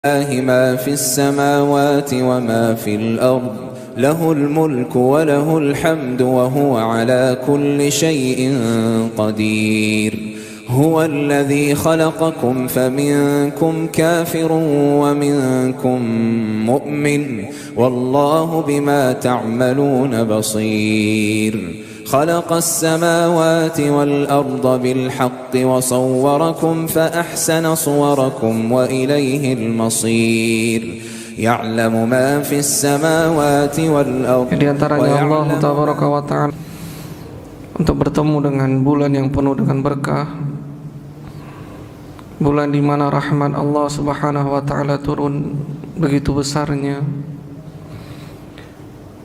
لله ما في السماوات وما في الأرض له الملك وله الحمد وهو على كل شيء قدير هو الذي خلقكم فمنكم كافر ومنكم مؤمن والله بما تعملون بصير خلق السماوات والأرض بالحق وصوركم فأحسن صوركم وإليه المصير يعلم ما في السماوات والأرض. Di antaranya Allah Tabaraka wa Ta'ala untuk bertemu dengan bulan yang penuh dengan berkah, bulan di mana rahmat Allah Subhanahu wa Ta'ala turun begitu besarnya,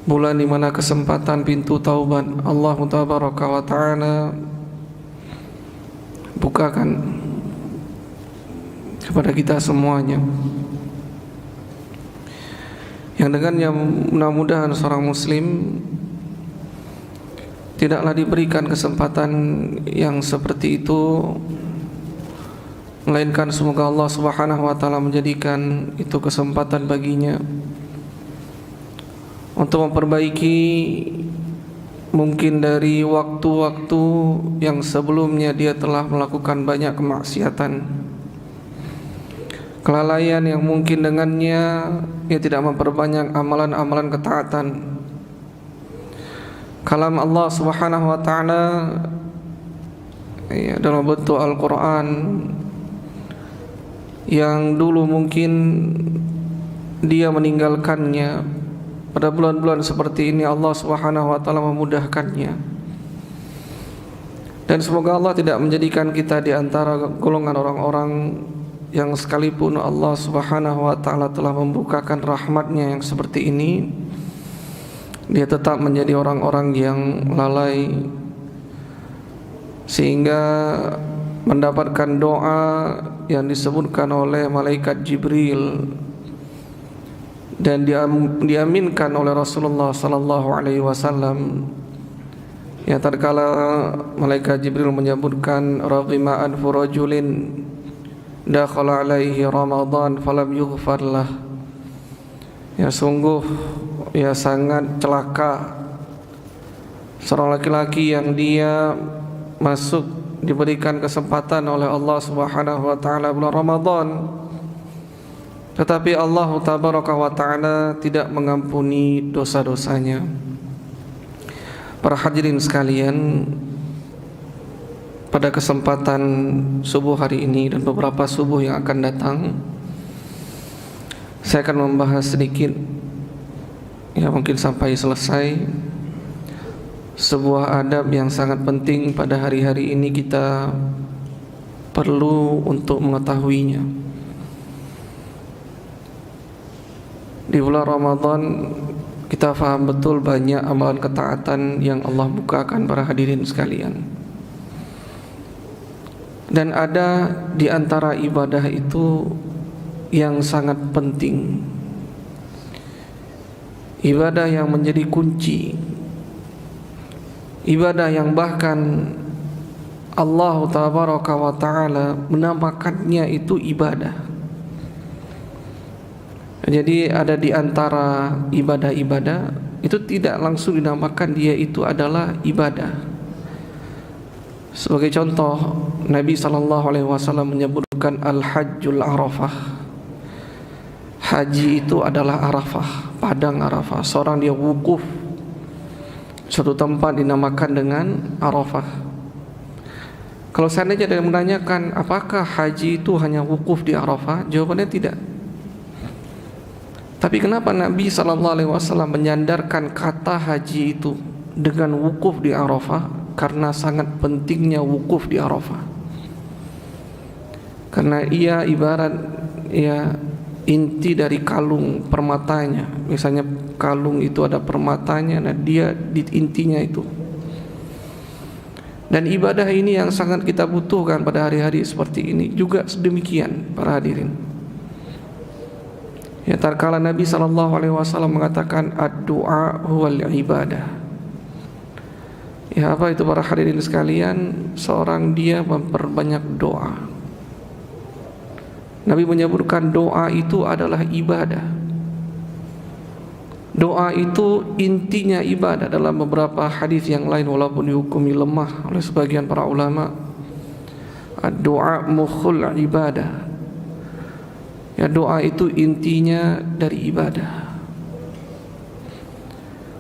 bulan di mana kesempatan pintu taubat Allah Tabaraka wa Ta'ala bukakan kepada kita semuanya, yang dengannya mudah-mudahan seorang muslim tidaklah diberikan kesempatan yang seperti itu, melainkan semoga Allah Subhanahu wa Ta'ala menjadikan itu kesempatan baginya untuk memperbaiki mungkin dari waktu-waktu yang sebelumnya dia telah melakukan banyak kemaksiatan, kelalaian yang mungkin dengannya ia tidak memperbanyak amalan-amalan ketaatan. Kalam Allah Subhanahu wa Ta'ala ya, dalam bentuk Al-Quran yang dulu mungkin dia meninggalkannya, pada bulan-bulan seperti ini Allah Subhanahu wa Ta'ala memudahkannya. Dan semoga Allah tidak menjadikan kita di antara golongan orang-orang yang sekalipun Allah Subhanahu wa Ta'ala telah membukakan rahmatnya yang seperti ini, dia tetap menjadi orang-orang yang lalai sehingga mendapatkan doa yang disebutkan oleh malaikat Jibril dan diaminkan oleh Rasulullah sallallahu alaihi wasallam. Ya, tatkala malaikat Jibril menyebutkan raghima anfu rajulin dakhala alaihi Ramadan falam yughfar lah, ya sungguh ya sangat celaka seorang laki-laki yang dia masuk diberikan kesempatan oleh Allah Subhanahu wa Ta'ala bulan Ramadan, tetapi Allah Tabaraka wa Ta'ala tidak mengampuni dosa-dosanya. Para hadirin sekalian, pada kesempatan subuh hari ini dan beberapa subuh yang akan datang, saya akan membahas sedikit, ya mungkin sampai selesai, sebuah adab yang sangat penting pada hari-hari ini kita perlu untuk mengetahuinya. Di bulan Ramadan kita faham betul banyak amalan ketaatan yang Allah bukakan para hadirin sekalian. Dan ada di antara ibadah itu yang sangat penting, ibadah yang menjadi kunci, ibadah yang bahkan Allah Tabaraka wa Ta'ala menamakannya itu ibadah. Jadi ada di antara ibadah-ibadah itu tidak langsung dinamakan dia itu adalah ibadah. Sebagai contoh, Nabi SAW menyebutkan Al-Hajjul Arafah. Haji itu adalah Arafah, padang Arafah. Seorang dia wukuf suatu tempat dinamakan dengan Arafah. Kalau seandainya dia menanyakan apakah haji itu hanya wukuf di Arafah, jawabannya tidak. Tapi kenapa Nabi SAW menyandarkan kata haji itu dengan wukuf di Arafah? Karena sangat pentingnya wukuf di Arafah. Karena ia ibarat ya inti dari kalung permatanya. Misalnya kalung itu ada permatanya, nah dia di intinya itu. Dan ibadah ini yang sangat kita butuhkan pada hari-hari seperti ini juga sedemikian para hadirin. Ya, tatkala Nabi SAW mengatakan ad-du'a huwal ibadah. Ya, apa itu para hadirin sekalian? Seorang dia memperbanyak doa. Nabi menyebutkan doa itu adalah ibadah. Doa itu intinya ibadah. Dalam beberapa hadis yang lain walaupun dihukumi lemah oleh sebagian para ulama, doa mukhul ibadah. Ya, doa itu intinya dari ibadah.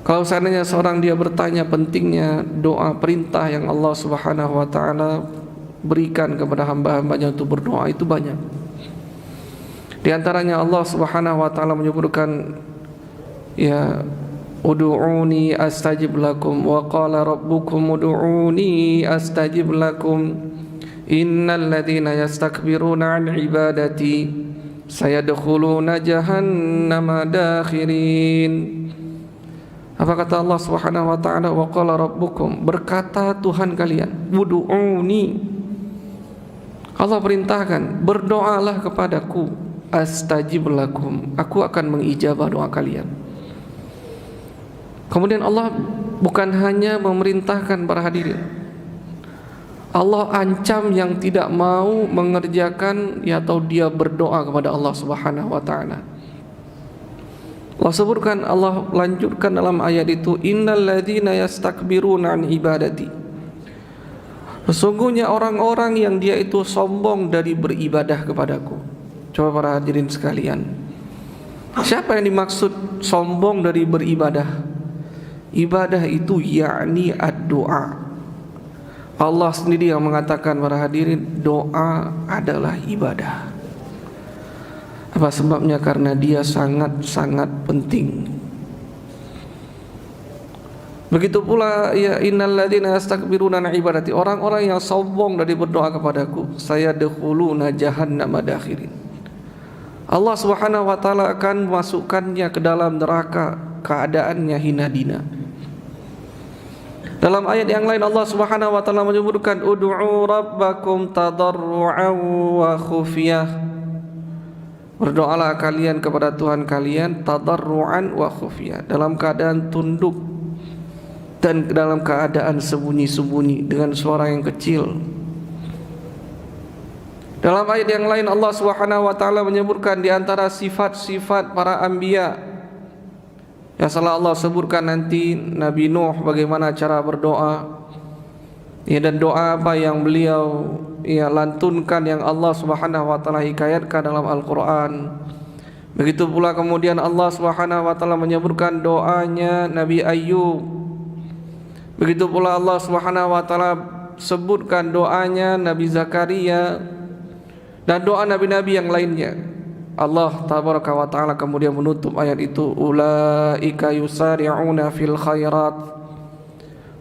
Kalau seandainya seorang dia bertanya pentingnya doa perintah yang Allah Subhanahu wa taala berikan kepada hamba-hambanya untuk berdoa, itu banyak. Di antaranya Allah Subhanahu wa taala menyebutkan, ya, ud'uni astajib lakum wa qala rabbukum ud'uni astajib lakum innal ladzina yastakbiruna 'an ibadati sayadkhuluna jahannama dakhirin. Apa kata Allah Subhanahu wa taala? Wa qala rabbukum, berkata Tuhan kalian, ud'uni, Allah perintahkan, berdoalah kepadaku, astajib lakum, aku akan mengijabah doa kalian. Kemudian Allah bukan hanya memerintahkan para hadirin, Allah ancam yang tidak mau mengerjakan atau dia berdoa kepada Allah Subhanahu wa taala. Allah sebutkan, Allah lanjutkan dalam ayat itu, innal ladzina yastakbiruna an ibadati, sesungguhnya orang-orang yang dia itu sombong dari beribadah kepadaku. Coba para hadirin sekalian, siapa yang dimaksud sombong dari beribadah? Ibadah itu yakni ad-doa. Allah sendiri yang mengatakan para hadirin, doa adalah ibadah. Apa sebabnya? Karena dia sangat-sangat penting. Begitu pula, ya, innal ladzina yastakbiruna an ibadati, orang-orang yang sombong dari berdoa kepadaku, sayadkhuluna jahannama dakhirin, Allah Subhanahu wa taala akan memasukkannya ke dalam neraka keadaannya hina dina. Dalam ayat yang lain Allah Subhanahu wa taala menyebutkan, ud'u rabbakum tadarru'an wa khufyah, berdoalah kalian kepada Tuhan kalian tadarru'an wa khufyah, dalam keadaan tunduk dan dalam keadaan sembunyi-sembunyi dengan suara yang kecil. Dalam ayat yang lain Allah Subhanahu wa taala menyebutkan di antara sifat-sifat para anbiya yang salah Allah sebutkan nanti Nabi Nuh bagaimana cara berdoa, ya, dan doa apa yang beliau, ya, lantunkan yang Allah Subhanahu wa taala hikayatkan dalam Al-Qur'an. Begitu pula kemudian Allah Subhanahu wa taala menyebutkan doanya Nabi Ayyub. Begitu pula Allah Subhanahu wa taala sebutkan doanya Nabi Zakaria dan doa nabi-nabi yang lainnya. Allah tabaraka wa taala kemudian menutup ayat itu, ulaika yusari'una fil khairat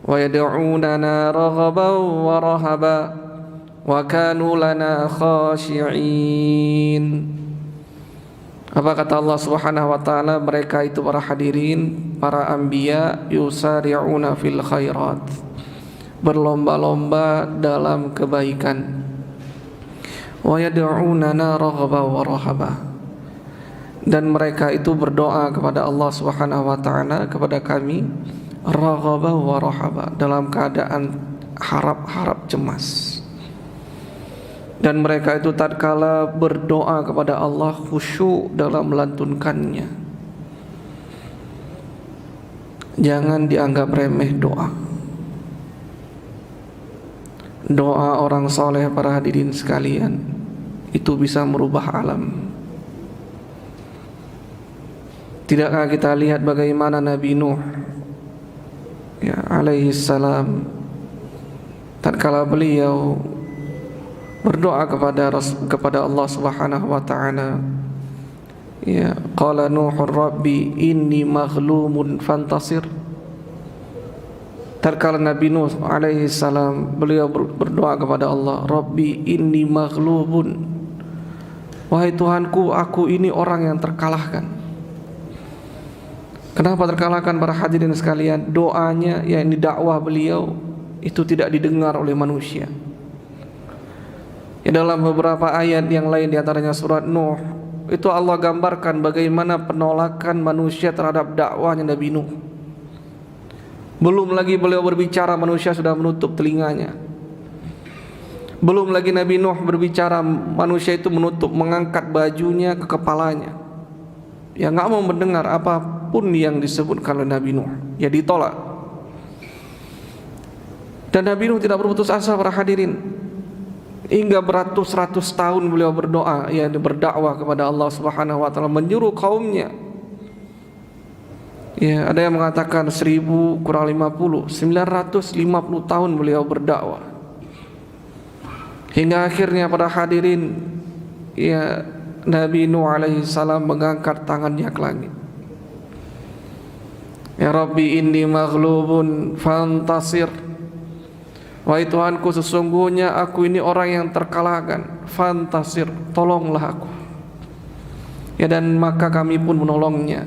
wa yad'unana raghaban wa rahaba wa kanu lana khashi'in. Apa kata Allah Subhanahu wa taala? Mereka itu para hadirin, para anbiya, yusari'una fil khairat, berlomba-lomba dalam kebaikan, wa yad'unana raghaban wa rahaba, dan mereka itu berdoa kepada Allah Subhanahu wa taala, kepada kami, raghaba wa rahaba, dalam keadaan harap-harap cemas. Dan mereka itu tatkala berdoa kepada Allah khusyuk dalam melantunkannya. Jangan dianggap remeh doa. Doa orang soleh para hadirin sekalian itu bisa merubah alam. Tidakkah kita lihat bagaimana Nabi Nuh, ya, alaihi salam, tatkala beliau berdoa kepada Allah Subhanahu wa taala, ya, qala Nuhur rabbi inni maghlumun fantasir. Tatkala Nabi Nuh alaihi salam beliau berdoa kepada Allah, rabbi inni maghlubun, wahai Tuhanku, aku ini orang yang terkalahkan. Kenapa terkalahkan para hadirin sekalian? Doanya, yakni dakwah beliau itu tidak didengar oleh manusia. Dalam beberapa ayat yang lain, di antaranya surat Nuh, itu Allah gambarkan bagaimana penolakan manusia terhadap dakwahnya Nabi Nuh. Belum lagi beliau berbicara, manusia sudah menutup telinganya. Belum lagi Nabi Nuh berbicara, manusia itu menutup, mengangkat bajunya ke kepalanya. Ya nggak mau mendengar apapun yang disebutkan oleh Nabi Nuh, ya ditolak. Dan Nabi Nuh tidak berputus asa para hadirin, hingga beratus-ratus tahun beliau berdoa, ya berdakwah kepada Allah Subhanahu wa taala, menyuruh kaumnya. Ya, ada yang mengatakan 1000 kurang 50, 950 tahun beliau berdakwah. Hingga akhirnya pada hadirin, ya Nabi Nuh alaihi salam mengangkat tangannya ke langit. Ya Rabbi inni maghlubun fantasir. Wahai Tuhanku, sesungguhnya aku ini orang yang terkalahkan. Fantasir, tolonglah aku. Ya, dan maka kami pun menolongnya.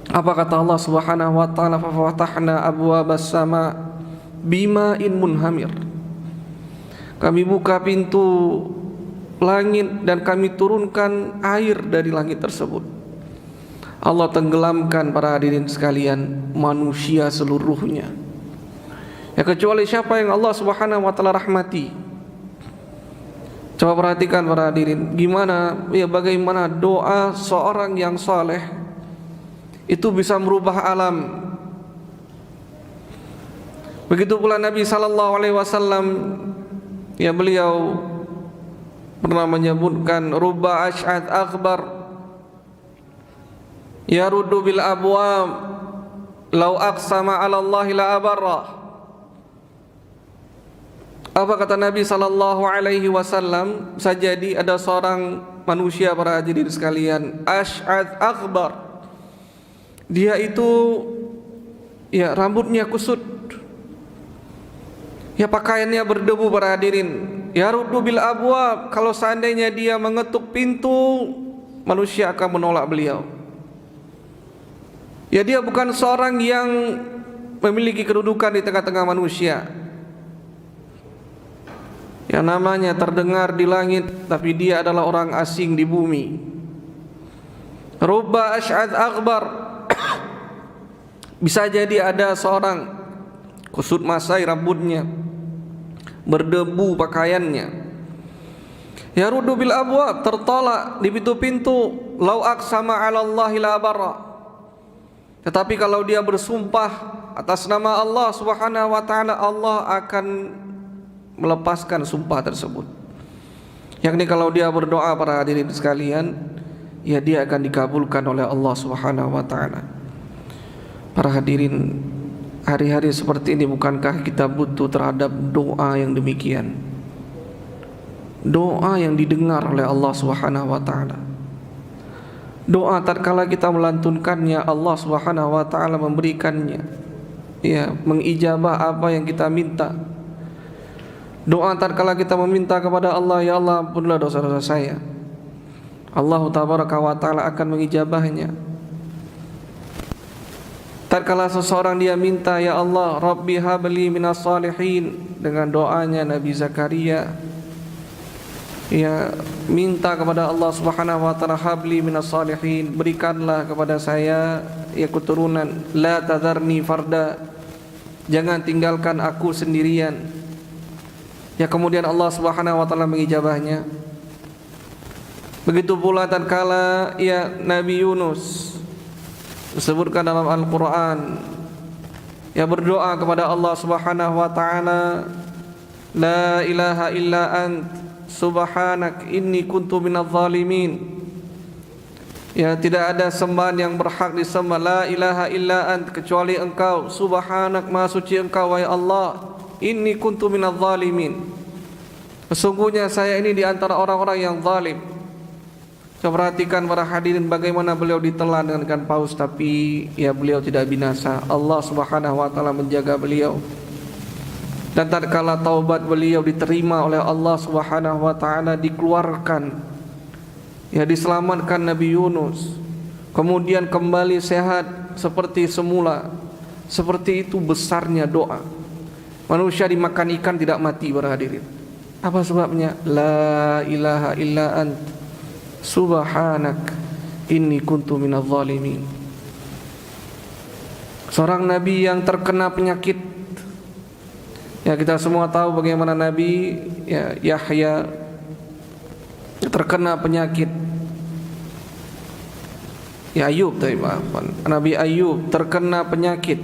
Apa kata Allah Subhanahu wa taala? Fa fatahna abwabas sama bima'in munhamir. Kami buka pintu langit dan kami turunkan air dari langit tersebut. Allah tenggelamkan para hadirin sekalian manusia seluruhnya. Ya, kecuali siapa yang Allah Subhanahu wa taala rahmati. Coba perhatikan para hadirin, bagaimana doa seorang yang saleh itu bisa merubah alam. Begitu pula Nabi sallallahu alaihi wasallam, ya beliau pernah menyebutkan rubba asy'ad akbar yaruddu bil abwab law aqsama 'ala Allah la abarra. Apa kata Nabi sallallahu alaihi wasallam? Sajadi ada seorang manusia para hadirin sekalian, asy'ad akbar. Dia itu ya rambutnya kusut, ya pakaiannya berdebu para hadirin. Ya ruddu bil abwab, kalau seandainya dia mengetuk pintu, manusia akan menolak beliau. Ya, dia bukan seorang yang memiliki kedudukan di tengah-tengah manusia. Ya, namanya terdengar di langit, tapi dia adalah orang asing di bumi. Rubba asy'ad akbar. Bisa jadi ada seorang kusut masai rambutnya, berdebu pakaiannya. Ya ruddu bil abwab, tertolak di pintu-pintu. Lau aqsama 'ala Allah la barra. Tetapi kalau dia bersumpah atas nama Allah Subhanahu wa taala, Allah akan melepaskan sumpah tersebut. Yakni kalau dia berdoa para hadirin sekalian, ya dia akan dikabulkan oleh Allah Subhanahu wa taala. Para hadirin, hari-hari seperti ini bukankah kita butuh terhadap doa yang demikian? Doa yang didengar oleh Allah Subhanahu wa taala. Doa tatkala kita melantunkannya, Allah Subhanahu wa taala memberikannya, ya, mengijabah apa yang kita minta. Doa tatkala kita meminta kepada Allah, ya Allah ampunilah dosa-dosa saya, Allah tabaraka wa taala akan mengijabahnya. Tatkala seseorang dia minta, ya Allah Rabbi habli minas salihin, dengan doanya Nabi Zakaria, ya minta kepada Allah Subhanahu wa taala, habli minas salihin, berikanlah kepada saya ya keturunan, la tadharni farda, jangan tinggalkan aku sendirian. Ya, kemudian Allah Subhanahu wa taala mengijabahnya. Begitu pula tatkala ya Nabi Yunus disebutkan dalam Al-Quran, ya berdoa kepada Allah Subhanahu wa ta'ala, la ilaha illa ant subhanak inni kuntu minadh dhalimin. Ya, tidak ada sembahan yang berhak disembah, la ilaha illa ant, kecuali engkau, subhanak, maha suci engkau wahai Allah, inni kuntu minadh dhalimin, sesungguhnya saya ini di antara orang-orang yang zalim. Coba perhatikan para hadirin bagaimana beliau ditelan dengan ikan paus, tapi ya beliau tidak binasa. Allah Subhanahu wa taala menjaga beliau. Dan tatkala taubat beliau diterima oleh Allah Subhanahu wa taala, dikeluarkan, ya diselamatkan Nabi Yunus, kemudian kembali sehat seperti semula. Seperti itu besarnya doa. Manusia dimakan ikan tidak mati para hadirin. Apa sebabnya? La ilaha illa ant subhanak inni kuntu minadh dhalimin. Seorang nabi yang terkena penyakit, Ya, kita semua tahu bagaimana Nabi Yahya terkena penyakit. Ya, Ayub tadi, Nabi Ayub terkena penyakit,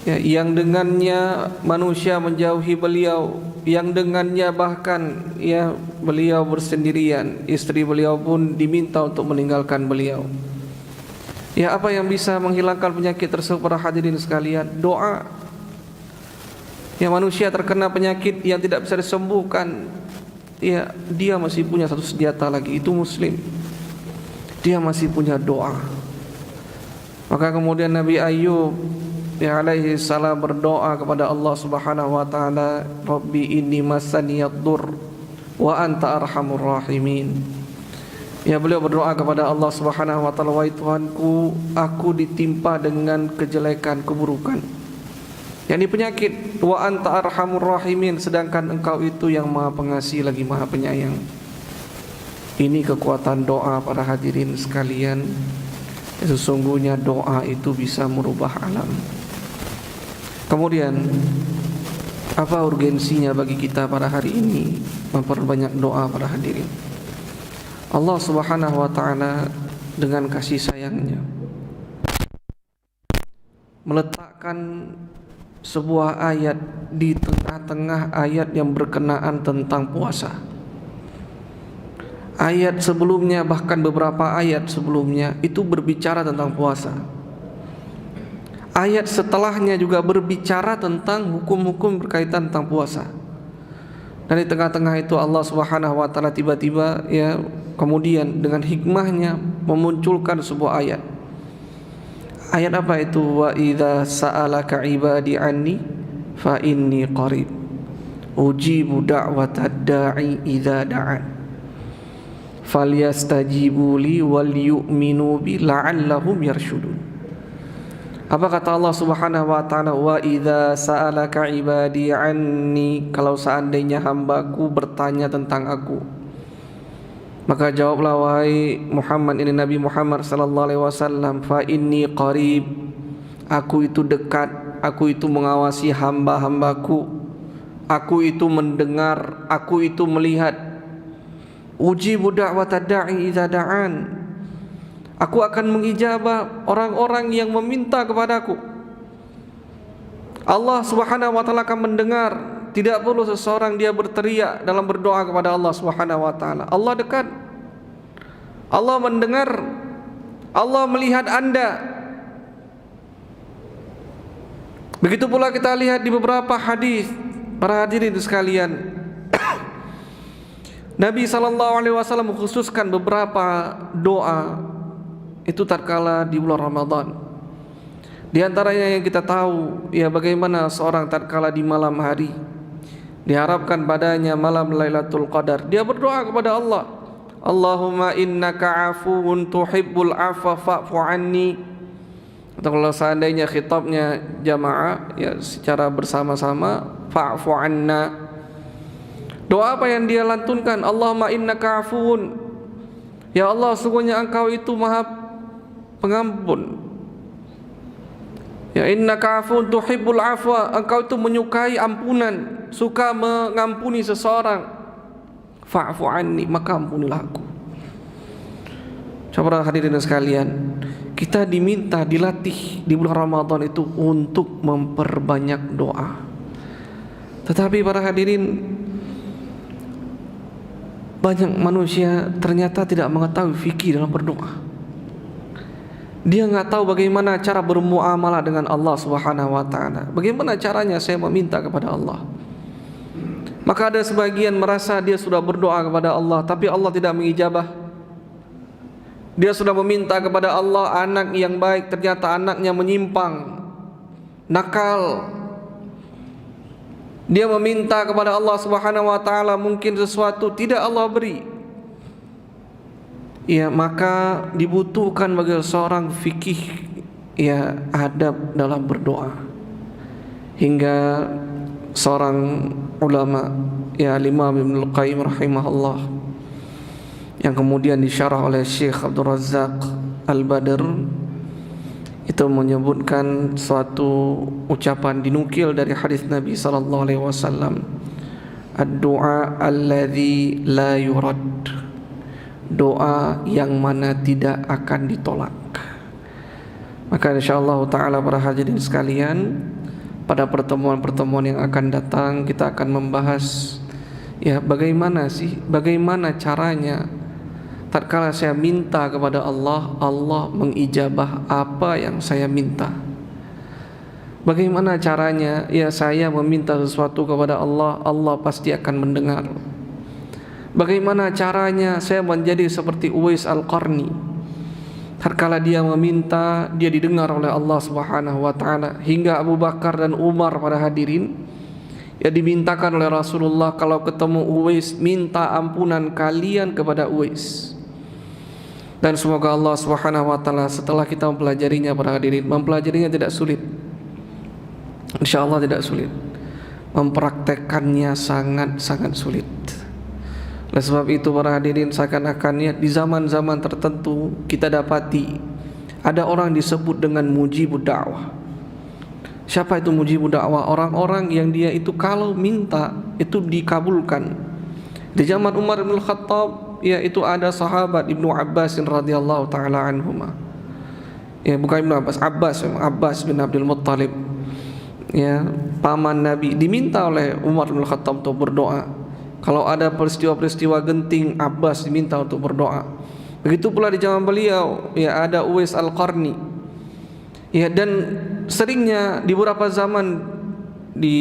ya, yang dengannya manusia menjauhi beliau, yang dengannya bahkan ya beliau bersendirian, istri beliau pun diminta untuk meninggalkan beliau. Ya, apa yang bisa menghilangkan penyakit tersebut para hadirin sekalian? Doa. Ya, manusia terkena penyakit yang tidak bisa disembuhkan, ya dia masih punya satu senjata lagi, itu Muslim. Dia masih punya doa. Maka kemudian Nabi Ayub ya alaihi salam berdoa kepada Allah Subhanahu wa taala, Rabbi inni masaniyad-dur wa anta arhamur rahimin. Ya, beliau berdoa kepada Allah Subhanahu wa taala, wahai Tuhanku, aku ditimpa dengan kejelekan, keburukan, yakni penyakit, wa anta arhamur rahimin, sedangkan engkau itu yang maha pengasih lagi maha penyayang. Ini kekuatan doa para hadirin sekalian. Sesungguhnya doa itu bisa merubah alam. Kemudian, apa urgensinya bagi kita pada hari ini memperbanyak doa para hadirin? Allah Subhanahu wa taala dengan kasih sayangnya meletakkan sebuah ayat di tengah-tengah ayat yang berkenaan tentang puasa. Ayat sebelumnya, bahkan beberapa ayat sebelumnya itu berbicara tentang puasa. Ayat setelahnya juga berbicara tentang hukum-hukum berkaitan tentang puasa. Dan di tengah-tengah itu Allah Subhanahu wa taala tiba-tiba ya kemudian dengan hikmahnya memunculkan sebuah ayat. Ayat apa itu? Wa idza sa'alaka ibadi anni fa inni qarib ujibu da'watad da'i idza da'an falyastajibu li wal yu'minu bi la'allahum yarshudun. Apa kata Allah Subhanahu wa taala? Wa idza sa'alaka ibadi anni, kalau seandainya hambaku bertanya tentang aku, maka jawablah wahai Muhammad, ini Nabi Muhammad sallallahu alaihi wasallam, fa inni qarib, aku itu dekat, aku itu mengawasi hamba-hambaku, aku itu mendengar, aku itu melihat. Ujibu da'watad da'i idza da'an, aku akan mengijabah orang-orang yang meminta kepadaku. Allah Subhanahu wa taala akan mendengar. Tidak perlu seseorang dia berteriak dalam berdoa kepada Allah Subhanahu wa taala. Allah dekat. Allah mendengar. Allah melihat Anda. Begitu pula kita lihat di beberapa hadis para hadirin sekalian. Nabi SAW mengkhususkan beberapa doa itu tatkala di bulan Ramadan. Di antaranya yang kita tahu ya bagaimana seorang tatkala di malam hari diharapkan padanya malam Lailatul Qadar, dia berdoa kepada Allah, Allahumma innaka afuwun tuhibbul afwa fa'fu anni. Atau kalau seandainya khitabnya jamaah ya secara bersama-sama, fa'fu anna. Doa apa yang dia lantunkan? Allahumma innaka afuwun, ya Allah sungguhnya engkau itu maha pengampun. Ya innaka afuwun tuhibbul afwa, engkau itu menyukai ampunan, suka mengampuni seseorang. Fa'fu anni, maka ampunilah aku. Coba hadirin sekalian, kita diminta, dilatih di bulan Ramadan itu untuk memperbanyak doa. Tetapi para hadirin, banyak manusia ternyata tidak mengetahui fikih dalam berdoa. Dia nggak tahu bagaimana cara bermuamalah dengan Allah Subhanahu wa taala. Bagaimana caranya saya meminta kepada Allah. Maka ada sebagian merasa dia sudah berdoa kepada Allah, tapi Allah tidak mengijabah. Dia sudah meminta kepada Allah anak yang baik, ternyata anaknya menyimpang, nakal. Dia meminta kepada Allah Subhanahu wa taala mungkin sesuatu tidak Allah beri. Ya, maka dibutuhkan bagi seorang fikih ya adab dalam berdoa. Hingga seorang ulama ya Imam Ibnu Qayyim rahimahullah yang kemudian disyarah oleh Syekh Abdul Razzaq Al-Badr, itu menyebutkan suatu ucapan dinukil dari hadis Nabi sallallahu alaihi wasallam, ad-du'a alladzi la yurad, doa yang mana tidak akan ditolak. Maka insyaallah taala para hadirin sekalian, pada pertemuan-pertemuan yang akan datang kita akan membahas bagaimana caranya tatkala saya minta kepada Allah, Allah mengijabah apa yang saya minta. Bagaimana caranya saya meminta sesuatu kepada Allah, Allah pasti akan mendengar. Bagaimana caranya saya menjadi seperti Uwais Al-Qarni, tatkala dia meminta, dia didengar oleh Allah Subhanahu wa taala. Hingga Abu Bakar dan Umar pada hadirin, dimintakan oleh Rasulullah, kalau ketemu Uwais, minta ampunan kalian kepada Uwais. Dan semoga Allah Subhanahu wa taala setelah kita mempelajarinya para hadirin, mempelajarinya tidak sulit, insyaallah tidak sulit, mempraktekkannya sangat sulit. Oleh sebab itu para hadirin, seakan-akan di zaman-zaman tertentu kita dapati ada orang disebut dengan mujibud dakwah. Siapa itu mujibud dakwah? Orang-orang yang dia itu kalau minta itu dikabulkan. Di zaman Umar bin Khattab, itu ada sahabat Ibnu Abbas radhiyallahu taala anhuma. Bukan Ibnu Abbas, Abbas bin Abdul Muttalib. Paman Nabi, diminta oleh Umar bin Khattab untuk berdoa. Kalau ada peristiwa-peristiwa genting, Abbas diminta untuk berdoa. Begitu pula di zaman beliau, ada Uwais Al-Qarni. Dan seringnya di beberapa zaman, di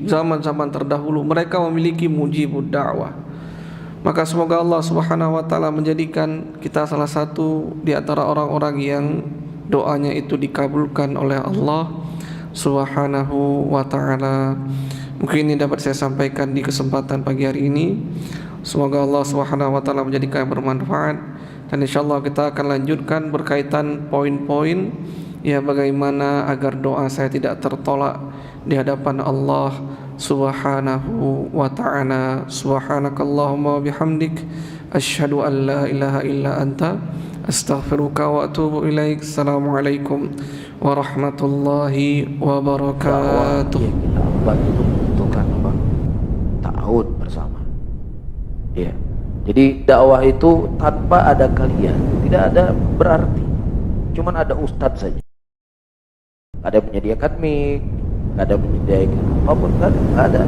zaman-zaman terdahulu, mereka memiliki mujibud dakwah. Maka semoga Allah Subhanahu wa taala menjadikan kita salah satu di antara orang-orang yang doanya itu dikabulkan oleh Allah Subhanahu wa taala. Mungkin ini dapat saya sampaikan di kesempatan pagi hari ini. Semoga Allah Subhanahu wa taala menjadikan bermanfaat, dan insyaallah kita akan lanjutkan berkaitan poin-poin bagaimana agar doa saya tidak tertolak di hadapan Allah Subhanahu wa ta'ala. Subhanakallahumma wa bihamdik, asyhadu an la ilaha illa anta, astaghfiruka wa atubu ilaik. Assalamualaikum warahmatullahi wabarakatuh. Kita buat itu membutuhkan ta'awun bersama. Jadi dakwah itu tanpa ada kalian tidak ada berarti. Cuman ada ustadz saja. Ada yang menyediakan mic, ada menyediakan apapun, nggak ada,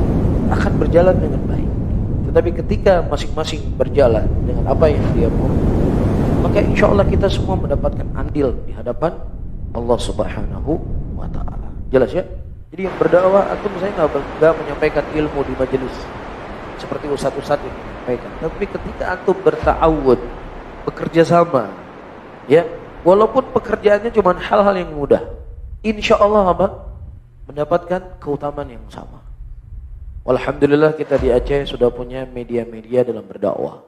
akan berjalan dengan baik. Tetapi ketika masing-masing berjalan dengan apa yang dia mau, maka insya Allah kita semua mendapatkan andil di hadapan Allah Subhanahu wa taala. Jelas ya? Jadi yang berdakwah, antum saya nggak menyampaikan ilmu di majelis seperti ustadz-ustadz yang menyampaikan. Tapi ketika antum berta'awud, bekerja sama, walaupun pekerjaannya cuma hal-hal yang mudah, insya Allah mendapatkan keutamaan yang sama. Alhamdulillah kita di Aceh sudah punya media-media dalam berdakwah.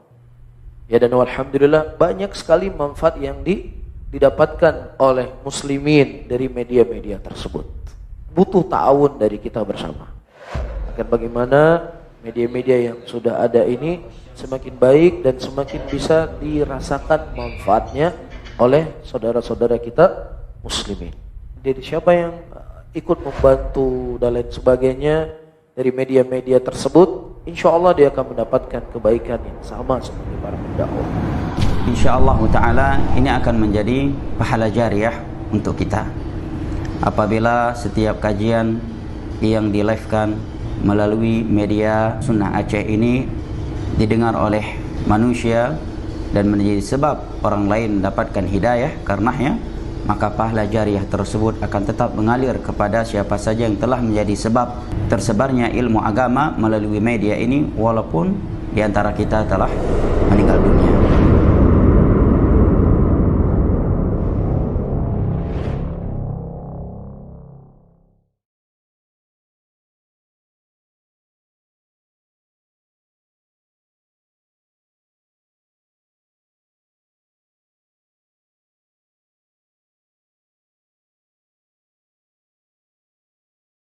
Dan alhamdulillah banyak sekali manfaat yang didapatkan oleh muslimin dari media-media tersebut. Butuh ta'awun dari kita bersama. Akan bagaimana media-media yang sudah ada ini semakin baik dan semakin bisa dirasakan manfaatnya oleh saudara-saudara kita muslimin. Jadi siapa yang ikut membantu dan lain sebagainya dari media-media tersebut, insya Allah dia akan mendapatkan kebaikan yang sama seperti para pendakwah. Insya Allah Ta'ala ini akan menjadi pahala jariah untuk kita. Apabila setiap kajian yang di-live-kan melalui media Sunnah Aceh ini didengar oleh manusia dan menjadi sebab orang lain mendapatkan hidayah karenanya, maka pahala jariah tersebut akan tetap mengalir kepada siapa saja yang telah menjadi sebab tersebarnya ilmu agama melalui media ini, walaupun di antara kita telah meninggal dunia.